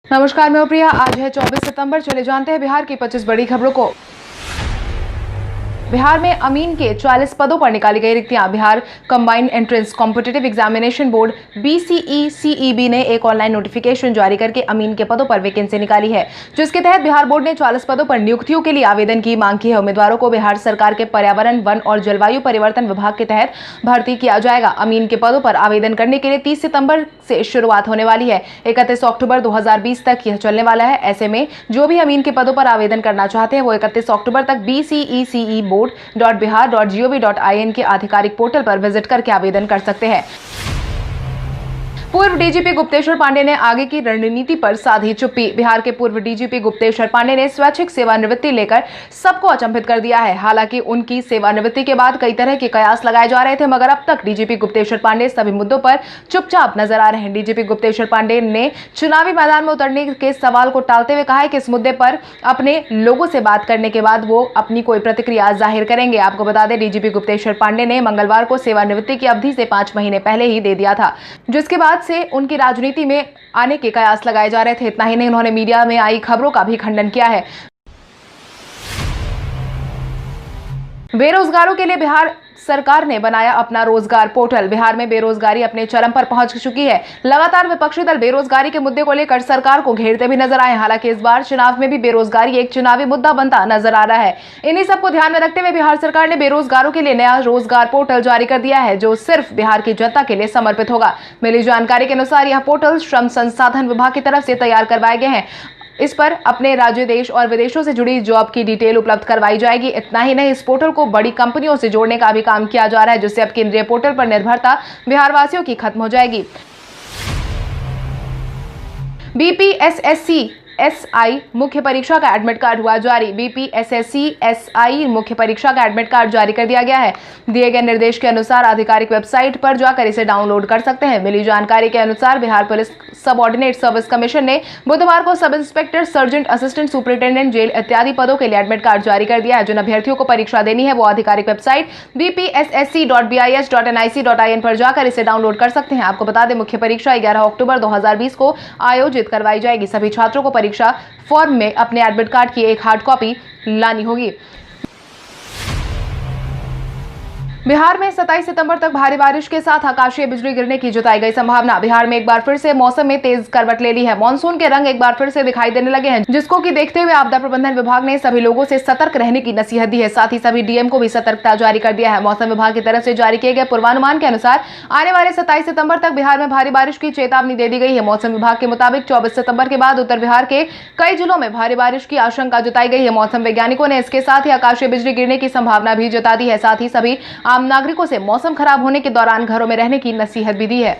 नमस्कार, मैं प्रिया। आज है 24 सितंबर। चले जानते हैं बिहार की 25 बड़ी खबरों को। बिहार में अमीन के 40 पदों पर निकाली गई रिक्तियां। Bihar combined entrance competitive examination board BCECEB ने एक ऑनलाइन नोटिफिकेशन जारी करके अमीन के पदों पर वैकेंसी निकाली है, जिसके तहत बिहार बोर्ड ने 40 पदों पर नियुक्तियों के लिए आवेदन की मांग की है। उम्मीदवारों को बिहार सरकार के पर्यावरण, वन और जलवायु परिवर्तन विभाग के तहत भर्ती किया जाएगा। अमीन के पदों पर आवेदन करने के लिए 30 सितंबर से शुरुआत होने वाली है। 31 अक्टूबर 2020 तक यह चलने वाला है। ऐसे में जो भी अमीन के पदों पर आवेदन करना चाहते हैं वो 31 अक्टूबर तक BCECE.bihar.gov.in के आधिकारिक पोर्टल पर विजिट करके आवेदन कर सकते हैं। पूर्व डीजीपी गुप्तेश्वर पांडे ने आगे की रणनीति पर साधी चुप्पी। बिहार के पूर्व डीजीपी गुप्तेश्वर पांडे ने स्वैच्छिक सेवानिवृत्ति लेकर सबको अचंभित कर दिया है। हालांकि उनकी सेवानिवृत्ति के बाद कई तरह के कयास लगाए जा रहे थे, मगर अब तक डीजीपी गुप्तेश्वर पांडे सभी मुद्दों पर चुपचाप नजर आ रहे हैं। डीजीपी गुप्तेश्वर पांडे ने चुनावी मैदान में उतरने के सवाल को टालते हुए कहा है कि इस मुद्दे पर अपने लोगों से बात करने के बाद वो अपनी कोई प्रतिक्रिया जाहिर करेंगे। आपको बता दें, डीजीपी गुप्तेश्वर पांडे ने मंगलवार को सेवानिवृत्ति की अवधि से 5 महीने पहले ही दे दिया था, जिसके बाद से उनकी राजनीति में आने के कयास लगाए जा रहे थे। इतना ही नहीं, उन्होंने मीडिया में आई खबरों का भी खंडन किया है। बेरोजगारों के लिए बिहार सरकार ने बनाया अपना रोजगार पोर्टल। बिहार में बेरोजगारी अपने चरम पर पहुंच चुकी है। लगातार विपक्षी दल बेरोजगारी के मुद्दे को लेकर सरकार को घेरते भी नजर आए। हालांकि इस बार चुनाव में भी बेरोजगारी एक चुनावी मुद्दा बनता नजर आ रहा है। इन्हीं सबको ध्यान में रखते हुए बिहार सरकार ने बेरोजगारों के लिए नया रोजगार पोर्टल जारी कर दिया है, जो सिर्फ बिहार की जनता के लिए समर्पित होगा। मिली जानकारी के अनुसार यह पोर्टल श्रम संसाधन विभाग की तरफ से तैयार करवाए गए हैं। इस पर अपने राज्य, देश और विदेशों से जुड़ी जॉब की डिटेल उपलब्ध करवाई जाएगी। इतना ही नहीं, इस पोर्टल को बड़ी कंपनियों से जोड़ने का भी काम किया जा रहा है, जिससे अब केंद्रीय पोर्टल पर निर्भरता बिहार वासियों की खत्म हो जाएगी। BPSSC SI मुख्य परीक्षा का एडमिट कार्ड हुआ जारी। BPSSC SI मुख्य परीक्षा का एडमिट कार्ड जारी कर दिया गया है। दिए गए निर्देश के अनुसार आधिकारिक वेबसाइट पर जाकर इसे डाउनलोड कर सकते हैं। मिली जानकारी के अनुसार Bihar police subordinate service commission ने बुधवार को sub inspector, sergeant, assistant superintendent, jail इत्यादि पदों के लिए एडमिट कार्ड जारी कर दिया है। जिन अभ्यर्थियों को परीक्षा देनी है वो आधिकारिक वेबसाइट BPSSC.bis.nic.in पर जाकर इसे डाउनलोड कर सकते हैं। आपको बता दें, मुख्य परीक्षा 11 अक्टूबर 2020 को आयोजित करवाई जाएगी। सभी छात्रों को परीक्षा फॉर्म में अपने एडमिट कार्ड की एक हार्ड कॉपी लानी होगी। बिहार में 27 सितंबर तक भारी बारिश के साथ आकाशीय बिजली गिरने की जताई गई संभावना। बिहार में एक बार फिर से मौसम में तेज करवट ले ली है। मानसून के रंग एक बार फिर से दिखाई देने लगे हैं, जिसको कि देखते हुए आपदा प्रबंधन विभाग ने सभी लोगों से सतर्क रहने की नसीहत दी है। साथ ही सभी डीएम को भी सतर्कता जारी कर दिया है। मौसम विभाग की तरफ से जारी किए गए पूर्वानुमान के अनुसार आने वाले 27 सितंबर तक बिहार में भारी बारिश की चेतावनी दे दी गई है। मौसम विभाग के मुताबिक 24 सितंबर के बाद उत्तर बिहार के कई जिलों में भारी बारिश की आशंका जताई गई है। मौसम वैज्ञानिकों ने इसके साथ ही आकाशीय बिजली गिरने की संभावना भी जता दी है। साथ ही सभी आम नागरिकों से मौसम खराब होने के दौरान घरों में रहने की नसीहत भी दी है।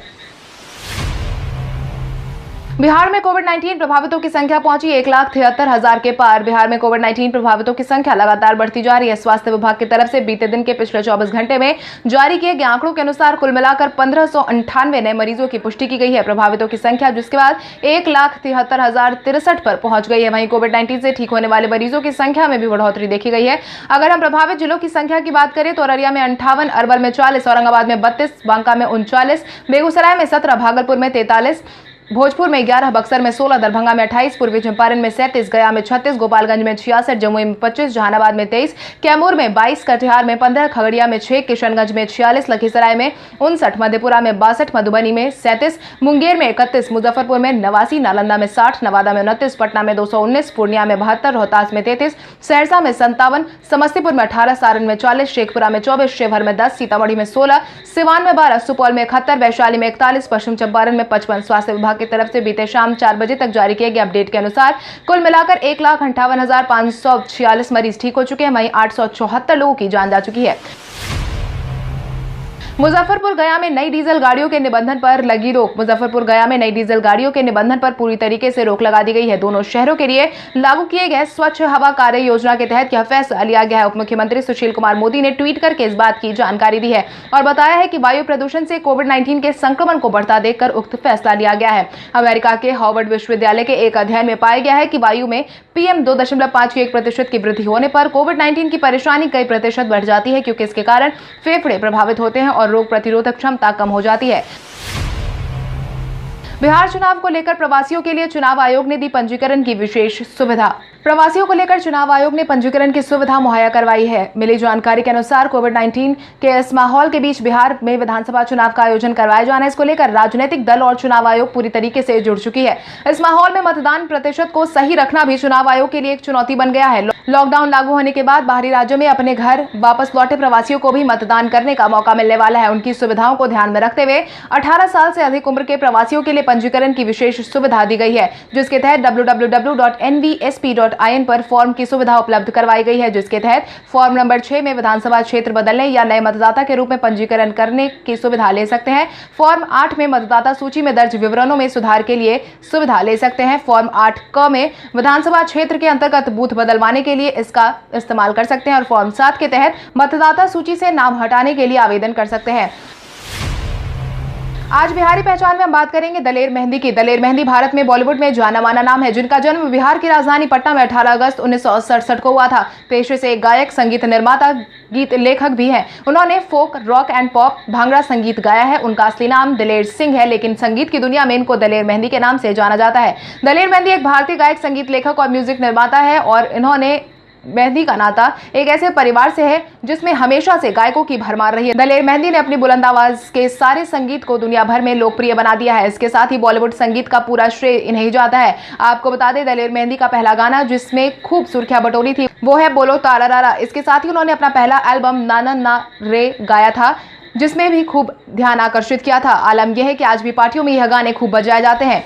बिहार में कोविड-19 प्रभावितों की संख्या पहुंची 1,73,000 के पार। बिहार में कोविड-19 प्रभावितों की संख्या लगातार बढ़ती जा रही है। स्वास्थ्य विभाग की तरफ से बीते दिन के पिछले 24 घंटे में जारी किए गए आंकड़ों के अनुसार कुल मिलाकर 1598 नए मरीजों की पुष्टि की गई है। प्रभावितों की संख्या जिसके बाद 1,73,063 पर पहुंच गई है। वहीं कोविड-19 से ठीक होने वाले मरीजों की संख्या में भी बढ़ोतरी देखी गई है। अगर हम प्रभावित जिलों की संख्या की बात करें तो अररिया में 58, अरवल में 40, औरंगाबाद में 32, बांका में 39, बेगूसराय में 17, भागलपुर में 43, भोजपुर में 11, बक्सर में 16, दरभंगा में 28, पूर्वी चंपारण में 37, गया में 36, गोपालगंज में 66, जमुई में 25, जहानाबाद में 23, कैमूर में 22, कटिहार में 15, खगड़िया में 6, किशनगंज में 46, लखीसराय में 59, मधेपुरा में 62, मधुबनी में 37, मुंगेर में 31, मुजफ्फरपुर में 89, नालंदा में 60, नवादा में 29, पटना में 219, पूर्णिया में 72, रोहतास में 33, सहरसा में 57, समस्तीपुर में 18, सारण में 40, शेखपुरा में 24, शिवहर में 10, सीतामढ़ी में 16, सिवान में 12, सुपौल में 71, वैशाली में 41, पश्चिम चंपारण में 55। स्वास्थ्य विभाग की तरफ से बीते शाम 4 बजे तक जारी किए गए अपडेट के अनुसार कुल मिलाकर 1,58,546 मरीज ठीक हो चुके हैं। वहीं 874 लोगों की जान जा चुकी है। मुजफ्फरपुर गया में नई डीजल गाड़ियों के निबंधन पर लगी रोक। मुजफ्फरपुर गया में नई डीजल गाड़ियों के निबंधन पर पूरी तरीके से रोक लगा दी गई है। दोनों शहरों के लिए लागू किए गए स्वच्छ हवा कार्य योजना के तहत यह फैसला लिया गया है। उप मुख्यमंत्री सुशील कुमार मोदी ने ट्वीट करके इस बात की जानकारी दी है और बताया है कि वायु प्रदूषण से कोविड-19 के संक्रमण को बढ़ता देखकर उक्त फैसला लिया गया है। अमेरिका के हार्वर्ड विश्वविद्यालय के एक अध्ययन में पाया गया है कि वायु में PM 2.5 की वृद्धि होने पर कोविड-19 की परेशानी कई प्रतिशत बढ़ जाती है, क्योंकि इसके कारण फेफड़े प्रभावित होते हैं और रोग प्रतिरोधक क्षमता कम हो जाती है। बिहार चुनाव को लेकर प्रवासियों के लिए चुनाव आयोग ने दी पंजीकरण की विशेष सुविधा। प्रवासियों को लेकर चुनाव आयोग ने पंजीकरण की सुविधा मुहैया करवाई है। मिली जानकारी के अनुसार कोविड-19 के इस माहौल के बीच बिहार में विधानसभा चुनाव का आयोजन करवाया जाना है। इसको लेकर राजनीतिक दल और चुनाव आयोग पूरी तरीके से जुड़ चुकी है। इस माहौल में मतदान प्रतिशत को सही रखना भी चुनाव आयोग के लिए एक चुनौती बन गया है। लॉकडाउन लागू होने के बाद बाहरी राज्यों में अपने घर वापस लौटे प्रवासियों को भी मतदान करने का मौका मिलने वाला है। उनकी सुविधाओं को ध्यान में रखते हुए 18 साल से अधिक उम्र के प्रवासियों के लिए पंजीकरण की विशेष सुविधा दी गई है, जिसके तहत www.nvsp.in पर फॉर्म की सुविधा उपलब्ध करवाई गई है, जिसके तहत फॉर्म नंबर 6 में विधानसभा क्षेत्र बदलने या नए मतदाता के रूप में पंजीकरण करने की सुविधा ले सकते हैं। फॉर्म 8 में मतदाता सूची में दर्ज विवरणों में सुधार के लिए सुविधा ले सकते हैं। फॉर्म 8क में विधानसभा क्षेत्र के अंतर्गत बूथ बदलवाने के लिए इसका इस्तेमाल कर सकते हैं और फॉर्म 7 के तहत मतदाता सूची से नाम हटाने के लिए आवेदन कर सकते हैं। आज बिहारी पहचान में हम बात करेंगे दलेर मेहंदी की। दलेर मेहंदी भारत में बॉलीवुड में जाना माना नाम है, जिनका जन्म बिहार की राजधानी पटना में 18 अगस्त 1967 को हुआ था। पेशे से एक गायक, संगीत निर्माता, गीत लेखक भी हैं। उन्होंने फोक, रॉक एंड पॉप, भांगड़ा संगीत गाया है। उनका असली नाम दिलेर सिंह है, लेकिन संगीत की दुनिया में इनको दलेर मेहंदी के नाम से जाना जाता है। दलेर मेहंदी एक भारतीय गायक, संगीत लेखक और म्यूजिक निर्माता है और इन्होंने मेहंदी का नाता एक ऐसे परिवार से है जिसमें हमेशा से गायकों की भरमार रही है। दलेर मेहंदी ने अपनी बुलंद आवाज के सारे संगीत को दुनिया भर में लोकप्रिय बना दिया है। इसके साथ ही बॉलीवुड संगीत का पूरा श्रेय इन्हें ही जाता है। आपको बता दें, दलेर मेहंदी का पहला गाना जिसमें खूब सुर्खियां बटोरी थी वो है बोलो तारा रारा। इसके साथ ही उन्होंने अपना पहला एल्बम नाना ना रे गाया था, जिसमें भी खूब ध्यान आकर्षित किया था। आलम यह है कि आज भी पार्टियों में यह गाने खूब बजाए जाते हैं।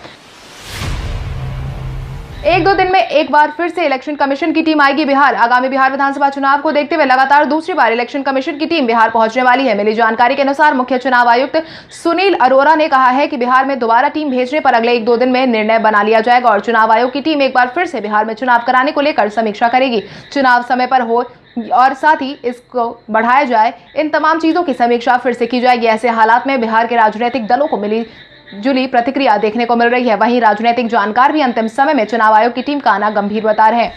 एक दो दिन में एक बार फिर से इलेक्शन कमीशन की टीम आएगी बिहार। आगामी बिहार विधानसभा चुनाव को देखते हुए लगातार दूसरी बार इलेक्शन कमीशन की टीम बिहार पहुंचने वाली है। मिली जानकारी के अनुसार मुख्य चुनाव आयुक्त सुनील अरोरा ने कहा है कि बिहार में दोबारा टीम भेजने पर अगले एक दो दिन में निर्णय बना लिया जाएगा और चुनाव आयोग की टीम एक बार फिर से बिहार में चुनाव कराने को लेकर समीक्षा करेगी। चुनाव समय पर हो और साथ ही इसको बढ़ाया जाए, इन तमाम चीजों की समीक्षा फिर से की जाएगी। ऐसे हालात में बिहार के राजनीतिक दलों को मिली जुली प्रतिक्रिया देखने को मिल रही है। वहीं राजनीतिक जानकार भी अंतिम समय में चुनाव आयोग की टीम का आना गंभीर बता रहे हैं।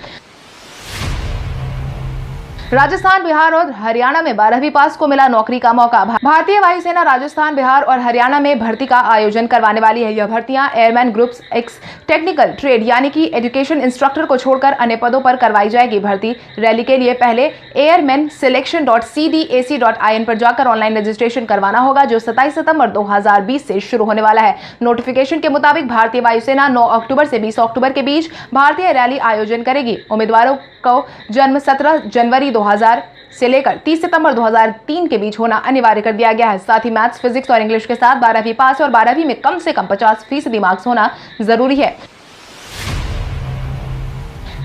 राजस्थान, बिहार और हरियाणा में 12वीं पास को मिला नौकरी का मौका। भारतीय वायुसेना राजस्थान, बिहार और हरियाणा में भर्ती का आयोजन करवाने वाली है। यह भर्तियां airman groups x technical trade यानी कि एजुकेशन इंस्ट्रक्टर को छोड़कर अन्य पदों पर करवाई जाएगी। भर्ती रैली के लिए पहले airmanselection.cdac.in पर जाकर ऑनलाइन रजिस्ट्रेशन करवाना होगा, जो 27 सितंबर 2020 से शुरू होने वाला है। नोटिफिकेशन के मुताबिक भारतीय वायुसेना 9 अक्टूबर से 20 अक्टूबर के बीच भारतीय रैली आयोजन करेगी। उम्मीदवारों को जन्म 17 जनवरी 2000 से लेकर 30 सितंबर 2003 के बीच होना अनिवार्य कर दिया गया है। साथ ही मैथ्स, फिजिक्स और इंग्लिश के साथ 12वीं पास और 12वीं में कम से कम 50% मार्क्स होना जरूरी है।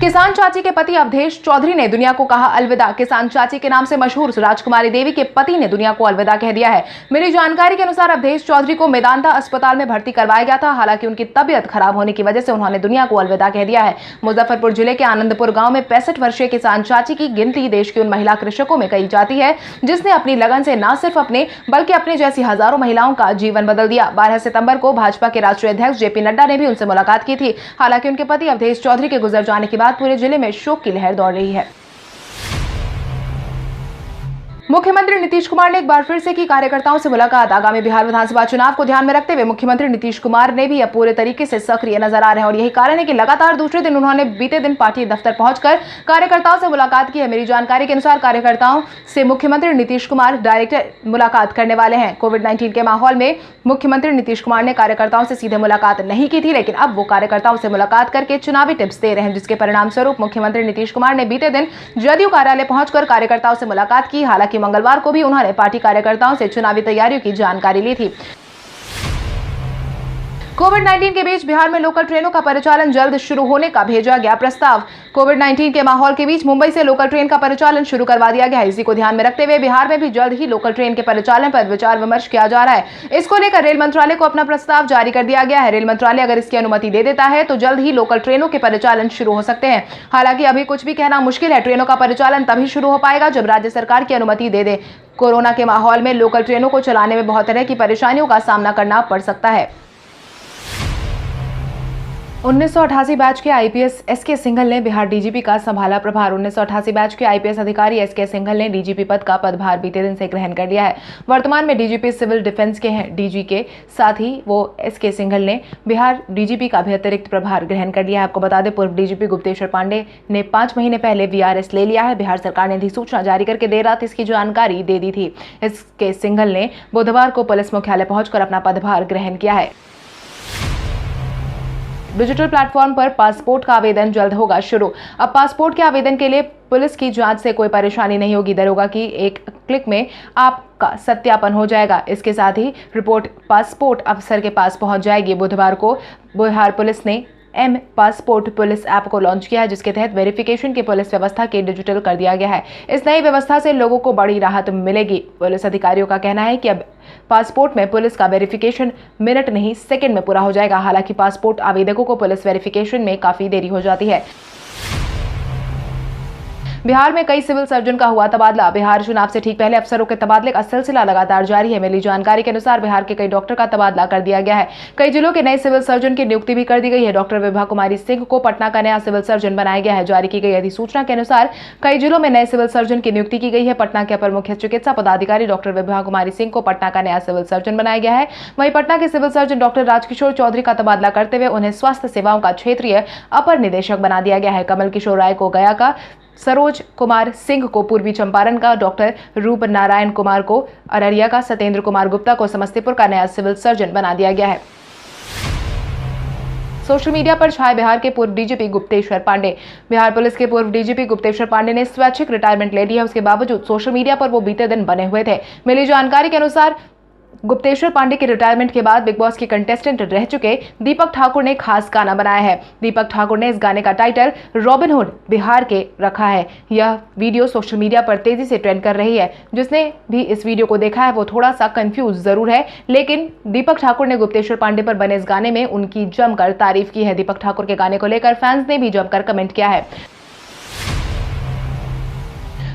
किसान चाची के पति अवधेश चौधरी ने दुनिया को कहा अलविदा। किसान चाची के नाम से मशहूर राजकुमारी देवी के पति ने दुनिया को अलविदा कह दिया है। मिली जानकारी के अनुसार अवधेश चौधरी को मेदांता अस्पताल में भर्ती करवाया गया था। हालांकि उनकी तबीयत खराब होने की वजह से उन्होंने दुनिया को अलविदा कह दिया है। मुजफ्फरपुर जिले के आनंदपुर गांव में 65 वर्षीय किसान चाची की गिनती देश की उन महिला कृषकों में कही जाती है जिसने अपनी लगन से न सिर्फ अपने बल्कि अपने जैसी हजारों महिलाओं का जीवन बदल दिया। 12 सितंबर को भाजपा के राष्ट्रीय अध्यक्ष जेपी नड्डा ने भी उनसे मुलाकात की थी। हालांकि उनके पति अवधेश चौधरी के गुजर जाने के बाद पूरे जिले में शोक की लहर दौड़ रही है। मुख्यमंत्री नीतीश कुमार ने एक बार फिर से की कार्यकर्ताओं से मुलाकात। आगामी बिहार विधानसभा चुनाव को ध्यान में रखते हुए मुख्यमंत्री नीतीश कुमार ने भी अब पूरे तरीके से सक्रिय नजर आ रहे हैं और यही कारण है कि लगातार दूसरे दिन उन्होंने बीते दिन पार्टी दफ्तर पहुंचकर कार्यकर्ताओं से मुलाकात की है। मेरी जानकारी के अनुसार कार्यकर्ताओं से मुख्यमंत्री नीतीश कुमार डायरेक्ट मुलाकात करने वाले हैं। कोविड-19 के माहौल में मुख्यमंत्री नीतीश कुमार ने कार्यकर्ताओं से सीधे मुलाकात नहीं की थी, लेकिन अब वो कार्यकर्ताओं से मुलाकात करके चुनावी टिप्स दे रहे हैं, जिसके परिणाम स्वरूप मुख्यमंत्री नीतीश कुमार ने बीते दिन जदयू कार्यालय पहुंचकर कार्यकर्ताओं से मुलाकात की। हालांकि मंगलवार को भी उन्होंने पार्टी कार्यकर्ताओं से चुनावी तैयारियों की जानकारी ली थी। कोविड-19 के बीच बिहार में लोकल ट्रेनों का परिचालन जल्द शुरू होने का भेजा गया प्रस्ताव। कोविड-19 के माहौल के बीच मुंबई से लोकल ट्रेन का परिचालन शुरू करवा दिया गया है। इसी को ध्यान में रखते हुए बिहार में भी जल्द ही लोकल ट्रेन के परिचालन पर विचार विमर्श किया जा रहा है। इसको लेकर रेल मंत्रालय को अपना प्रस्ताव जारी कर दिया गया है। रेल मंत्रालय अगर इसकी अनुमति दे देता है तो जल्द ही लोकल ट्रेनों के परिचालन शुरू हो सकते हैं। हालांकि अभी कुछ भी कहना मुश्किल है। ट्रेनों का परिचालन तभी शुरू हो पाएगा जब राज्य सरकार की अनुमति दे दे। कोरोना के माहौल में लोकल ट्रेनों को चलाने में बहुत तरह की परेशानियों का सामना करना पड़ सकता है। 1988 बैच के आईपीएस एसके सिंघल ने बिहार डीजीपी का संभाला प्रभार। 1988 बैच के आईपीएस अधिकारी एसके सिंघल ने डीजीपी पद का पदभार बीते दिन से ग्रहण कर लिया है। वर्तमान में डीजीपी सिविल डिफेंस के हैं। डीजी के साथ ही वो एसके सिंघल ने बिहार डीजीपी का भी अतिरिक्त प्रभार ग्रहण कर लिया है। आपको बता दें, पूर्व डीजीपी गुप्तेश्वर पांडे ने 5 महीने पहले वीआरएस ले लिया है। बिहार सरकार ने अधिसूचना जारी करके देर रात इसकी जानकारी दे दी थी। एसके सिंघल ने बुधवार को पुलिस मुख्यालय पहुंचकर अपना पदभार ग्रहण किया है। डिजिटल प्लेटफॉर्म पर पासपोर्ट का आवेदन जल्द होगा शुरू। अब पासपोर्ट के आवेदन के लिए पुलिस की जांच से कोई परेशानी नहीं होगी। दरोगा की एक क्लिक में आपका सत्यापन हो जाएगा। इसके साथ ही रिपोर्ट पासपोर्ट अफसर के पास पहुंच जाएगी। बुधवार को बिहार पुलिस ने एम पासपोर्ट पुलिस ऐप को लॉन्च किया है, जिसके तहत वेरिफिकेशन की पुलिस व्यवस्था के डिजिटल कर दिया गया है। इस नई व्यवस्था से लोगों को बड़ी राहत मिलेगी। पुलिस अधिकारियों का कहना है कि अब पासपोर्ट में पुलिस का वेरिफिकेशन मिनट नहीं सेकंड में पूरा हो जाएगा। हालांकि पासपोर्ट आवेदकों को पुलिस वेरिफिकेशन में काफी देरी हो जाती है। बिहार में कई सिविल सर्जन का हुआ तबादला। बिहार चुनाव से ठीक पहले अफसरों के तबादले का सिलसिला लगातार जारी है। मिली जानकारी के अनुसार बिहार के कई डॉक्टर का तबादला कर दिया गया है। कई जिलों के नए सिविल सर्जन की नियुक्ति भी कर दी गई है। डॉक्टर विभा कुमारी सिंह को पटना का नया सिविल सर्जन बनाया गया है। जारी की गई अधिसूचना के अनुसार कई जिलों में नए सिविल सर्जन की नियुक्ति की गई है। पटना के अपर मुख्य चिकित्सा पदाधिकारी डॉक्टर विभा कुमारी सिंह को पटना का नया सिविल सर्जन बनाया गया है। वहीं पटना के civil surgeon doctor Rajkishore Chaudhary का तबादला करते हुए उन्हें स्वास्थ्य सेवाओं का क्षेत्रीय अपर निदेशक बना दिया गया है। कमल किशोर राय को गया का, सरोज कुमार सिंह को पूर्वी चंपारण का, डॉक्टर रूप नारायण कुमार को अररिया का, सत्येंद्र कुमार गुप्ता को समस्तीपुर का नया सिविल सर्जन बना दिया गया है। सोशल मीडिया पर छाए बिहार के पूर्व डीजीपी गुप्तेश्वर पांडे। बिहार पुलिस के पूर्व डीजीपी गुप्तेश्वर पांडे ने स्वैच्छिक रिटायरमेंट ले ली है। उसके बावजूद सोशल मीडिया पर वो बीते दिन बने हुए थे। मिली जानकारी के अनुसार गुप्तेश्वर पांडे के रिटायरमेंट के बाद बिग बॉस के कंटेस्टेंट रह चुके दीपक ठाकुर ने खास गाना बनाया है। दीपक ठाकुर ने इस गाने का टाइटल रॉबिनहुड बिहार के रखा है। यह वीडियो सोशल मीडिया पर तेजी से ट्रेंड कर रही है। जिसने भी इस वीडियो को देखा है वो थोड़ा सा कंफ्यूज जरूर है, लेकिन दीपक ठाकुर ने गुप्तेश्वर पांडे पर बने इस गाने में उनकी जमकर तारीफ की है। दीपक ठाकुर के गाने को लेकर फैंस ने भी जमकर कमेंट किया है।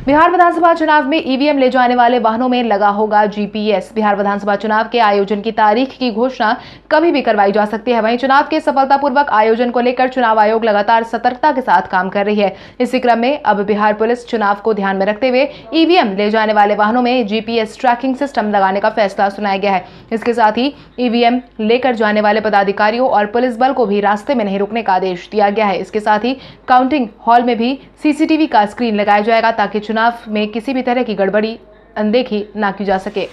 बिहार विधानसभा चुनाव में ईवीएम ले जाने वाले वाहनों में लगा होगा जीपीएस। बिहार विधानसभा चुनाव के आयोजन की तारीख की घोषणा कभी भी करवाई जा सकती है। वहीं चुनाव के सफलतापूर्वक आयोजन को लेकर चुनाव आयोग लगातार सतर्कता के साथ काम कर रही है। इसी क्रम में अब बिहार पुलिस चुनाव को ध्यान में रखते हुए ईवीएम ले जाने वाले वाहनों में जीपीएस ट्रैकिंग सिस्टम लगाने का फैसला सुनाया गया है। इसके साथ ही ईवीएम लेकर जाने वाले पदाधिकारियों और पुलिस बल को भी रास्ते में नहीं रुकने का आदेश दिया गया है। इसके साथ ही काउंटिंग हॉल में भी सीसीटीवी का स्क्रीन लगाया जाएगा ताकि चुनाव में किसी भी तरह की गड़बड़ी अनदेखी ना की जा सके।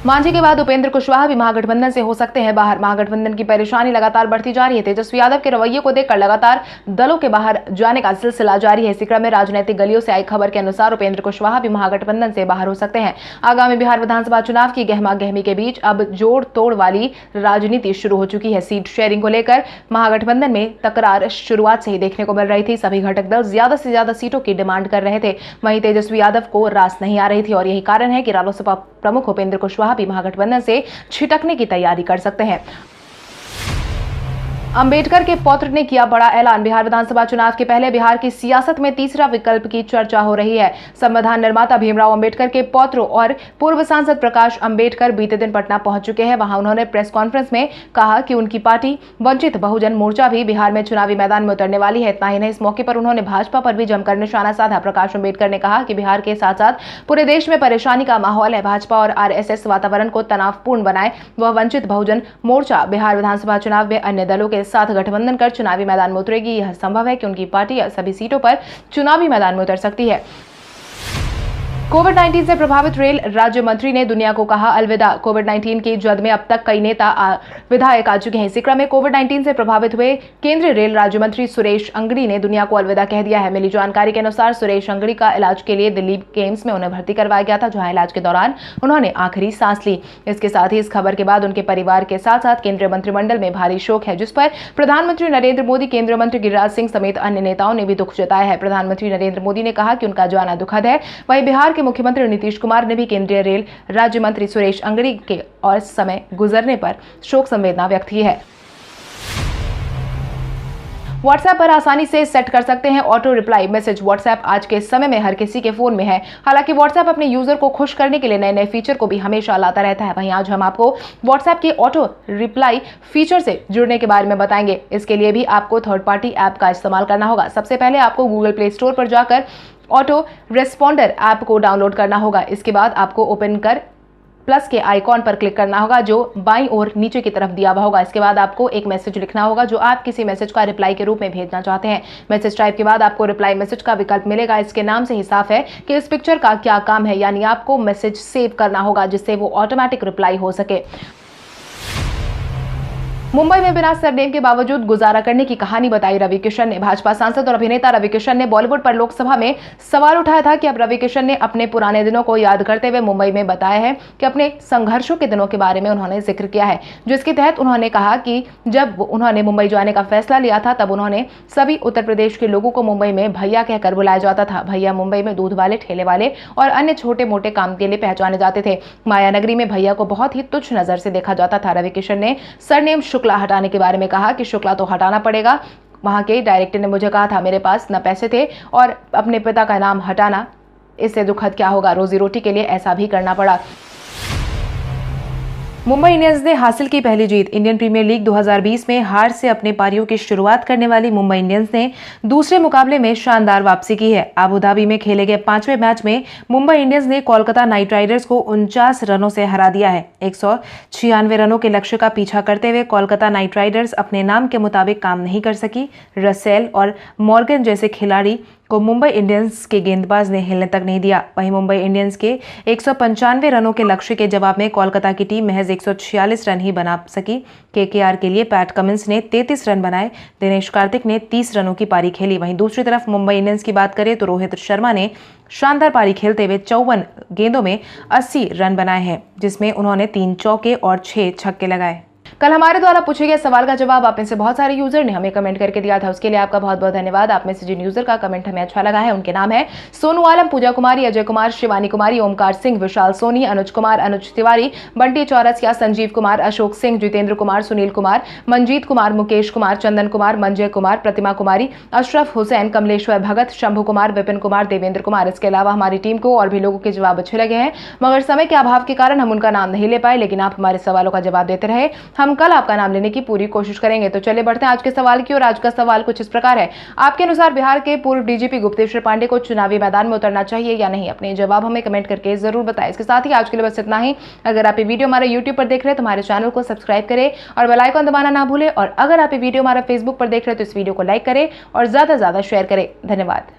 मांझी के बाद उपेंद्र कुशवाहा भी महागठबंधन से हो सकते हैं बाहर। महागठबंधन की परेशानी लगातार बढ़ती जा रही है। तेजस्वी यादव के रवैये को देखकर लगातार दलों के बाहर जाने का सिलसिला जारी है। इसी क्रम में राजनीतिक गलियों से आई खबर के अनुसार उपेंद्र कुशवाहा भी महागठबंधन से बाहर हो सकते हैं। आगामी बिहार विधानसभा चुनाव की गहमा गहमी के बीच अब जोड़ तोड़ वाली राजनीति शुरू हो चुकी है। सीट शेयरिंग को लेकर महागठबंधन में तकरार शुरुआत से ही देखने को मिल रही थी। सभी घटक दल ज्यादा से ज्यादा सीटों की डिमांड कर रहे थे। वहीं तेजस्वी यादव को रास नहीं आ रही थी और यही कारण है कि रालोसपा प्रमुख उपेंद्र कुशवाहा भी महागठबंधन से छिटकने की तैयारी कर सकते हैं। अंबेडकर के पौत्र ने किया बड़ा ऐलान। बिहार विधानसभा चुनाव के पहले बिहार की सियासत में तीसरा विकल्प की चर्चा हो रही है। संविधान निर्माता भीमराव अंबेडकर के पौत्र और पूर्व सांसद प्रकाश अंबेडकर बीते दिन पटना पहुंच चुके हैं। वहां उन्होंने प्रेस कॉन्फ्रेंस में कहा कि उनकी पार्टी वंचित बहुजन मोर्चा भी बिहार में चुनावी मैदान में उतरने वाली है। इतना ही नहीं, इस मौके पर उन्होंने भाजपा पर भी जमकर निशाना साधा। प्रकाश अंबेडकर ने कहा कि बिहार के साथ साथ पूरे देश में परेशानी का माहौल है। भाजपा और आरएसएस वातावरण को तनावपूर्ण बनाए। वह वंचित बहुजन मोर्चा बिहार विधानसभा चुनाव में अन्य दलों के साथ गठबंधन कर चुनावी मैदान में उतरेगी। यह संभव है कि उनकी पार्टी सभी सीटों पर चुनावी मैदान में उतर सकती है। कोविड-19 से प्रभावित रेल राज्य मंत्री ने दुनिया को कहा अलविदा। कोविड-19 की जद में अब तक कई नेता विधायक आ चुके हैं। इसी क्रम में कोविड-19 से प्रभावित हुए केंद्रीय रेल राज्य मंत्री सुरेश अंगड़ी ने दुनिया को अलविदा कह दिया है। मिली जानकारी के अनुसार सुरेश अंगड़ी का इलाज के लिए दिल्ली के एम्स में उन्हें भर्ती करवाया गया था, जहां इलाज के दौरान उन्होंने आखिरी सांस ली। इसके साथ ही इस खबर के बाद उनके परिवार के साथ साथ केंद्रीय मंत्रिमंडल में भारी शोक है, जिस पर प्रधानमंत्री नरेंद्र मोदी, केंद्रीय मंत्री गिरिराज सिंह समेत अन्य नेताओं ने भी दुख जताया है। प्रधानमंत्री नरेंद्र मोदी ने कहा कि उनका जाना दुखद है। वहीं बिहार के मुख्यमंत्री नीतीश कुमार ने भी केंद्रीय रेल राज्य मंत्री सुरेश अंगड़ी के और समय गुजरने पर शोक संवेदना व्यक्त की है। व्हाट्सएप पर आसानी से सेट कर सकते हैं ऑटो रिप्लाई मैसेज। व्हाट्सएप आज के समय में हर किसी के फोन में है। हालांकि व्हाट्सएप अपने यूजर को खुश करने के लिए नए नए फीचर को भी हमेशा लाता रहता है। वहीं आज हम आपको व्हाट्सएप के ऑटो रिप्लाई फीचर से जुड़ने के बारे में बताएंगे। इसके लिए भी आपको थर्ड पार्टी ऐप का इस्तेमाल करना होगा। सबसे पहले आपको गूगल प्ले स्टोर पर जाकर ऑटो रेस्पॉन्डर ऐप को डाउनलोड करना होगा। इसके बाद आपको ओपन कर प्लस के आइकॉन पर क्लिक करना होगा जो बाईं ओर नीचे की तरफ दिया हुआ होगा। इसके बाद आपको एक मैसेज लिखना होगा जो आप किसी मैसेज का रिप्लाई के रूप में भेजना चाहते हैं। मैसेज टाइप के बाद आपको रिप्लाई मैसेज का विकल्प मिलेगा। इसके नाम से ही साफ है कि इस पिक्चर का क्या काम है, यानी आपको मैसेज सेव करना होगा जिससे वो ऑटोमेटिक रिप्लाई हो सके। मुंबई में बिना सरनेम के बावजूद गुजारा करने की कहानी बताई रवि किशन ने। भाजपा सांसद और अभिनेता रवि किशन ने बॉलीवुड पर लोकसभा में सवाल उठाया था कि अब रवि किशन ने अपने पुराने दिनों को याद करते हुए मुंबई में बताया है कि अपने संघर्षों के दिनों के बारे में उन्होंने जिक्र किया है, जिसके तहत उन्होंने कहा कि जब उन्होंने मुंबई जाने का फैसला लिया था तब उन्होंने सभी उत्तर प्रदेश के लोगों को मुंबई में भैया कहकर बुलाया जाता था। भैया मुंबई में दूध वाले, ठेले वाले और अन्य छोटे मोटे काम के लिए पहचाने जाते थे। मायानगरी में भैया को बहुत ही तुच्छ नजर से देखा जाता था। रवि किशन ने सरनेम शुक्ला हटाने के बारे में कहा कि शुक्ला तो हटाना पड़ेगा। वहां के डायरेक्टर ने मुझे कहा था, मेरे पास न पैसे थे और अपने पिता का नाम हटाना इससे दुखद क्या होगा, रोजी रोटी के लिए ऐसा भी करना पड़ा। मुंबई इंडियंस ने हासिल की पहली जीत। इंडियन प्रीमियर लीग 2020 में हार से अपने पारियों की शुरुआत करने वाली मुंबई इंडियन्स ने दूसरे मुकाबले में शानदार वापसी की है। अबू धाबी में खेले गए 5वें मैच में मुंबई इंडियंस ने कोलकाता नाइट राइडर्स को 49 रनों से हरा दिया है। 196 रनों के लक्ष्य का पीछा करते हुए कोलकाता नाइट राइडर्स अपने नाम के मुताबिक काम नहीं कर सकी। रसेल और मॉर्गन जैसे खिलाड़ी को मुंबई इंडियंस के गेंदबाज ने हिलने तक नहीं दिया। वहीं मुंबई इंडियंस के 195 रनों के लक्ष्य के जवाब में कोलकाता की टीम महज 146 रन ही बना सकी। केकेआर के लिए पैट कमिंस ने 33 रन बनाए। दिनेश कार्तिक ने 30 रनों की पारी खेली। वहीं दूसरी तरफ मुंबई इंडियंस की बात करें तो रोहित शर्मा ने शानदार पारी खेलते हुए 54 गेंदों में 80 रन बनाए हैं, जिसमें उन्होंने 3 चौके और 6 छक्के लगाए। कल हमारे द्वारा पूछे गए सवाल का जवाब आप में से बहुत सारे यूजर ने हमें कमेंट करके दिया था। उसके लिए आपका बहुत बहुत धन्यवाद। आप में से जिन यूजर का कमेंट हमें अच्छा लगा है उनके नाम है सोनू आलम, पूजा कुमारी, अजय कुमार, शिवानी कुमारी, ओमकार सिंह, विशाल सोनी, अनुज कुमार, अनुज तिवारी, बंटी चौरसिया, संजीव कुमार, अशोक सिंह, जितेंद्र कुमार, सुनील कुमार, मंजीत कुमार, मुकेश कुमार, चंदन कुमार, मंजय कुमार, प्रतिमा कुमारी, अशरफ हुसैन, कमलेश्वर भगत, शंभु कुमार, विपिन कुमार, देवेंद्र कुमार। इसके अलावा हमारी टीम को और भी लोगों के जवाब अच्छे लगे हैं, मगर समय के अभाव के कारण हम उनका नाम नहीं ले पाए, लेकिन आप हमारे सवालों का जवाब देते रहे। हम कल आपका नाम लेने की पूरी कोशिश करेंगे। तो चलिए बढ़ते हैं आज के सवाल की ओर। आज का सवाल कुछ इस प्रकार है, आपके अनुसार बिहार के पूर्व डीजीपी गुप्तेश्वर पांडे को चुनावी मैदान में उतरना चाहिए या नहीं? अपने जवाब हमें कमेंट करके जरूर बताएं। इसके साथ ही आज के लिए बस इतना ही। अगर आप ये वीडियो हमारे यूट्यूब पर देख रहे हैं तो हमारे चैनल को सब्सक्राइब करें और बेल आइकन दबाना ना भूलें। और अगर आप ये वीडियो हमारा फेसबुक पर देख रहे हैं तो इस वीडियो को लाइक करें और ज्यादा से ज्यादा शेयर करें। धन्यवाद।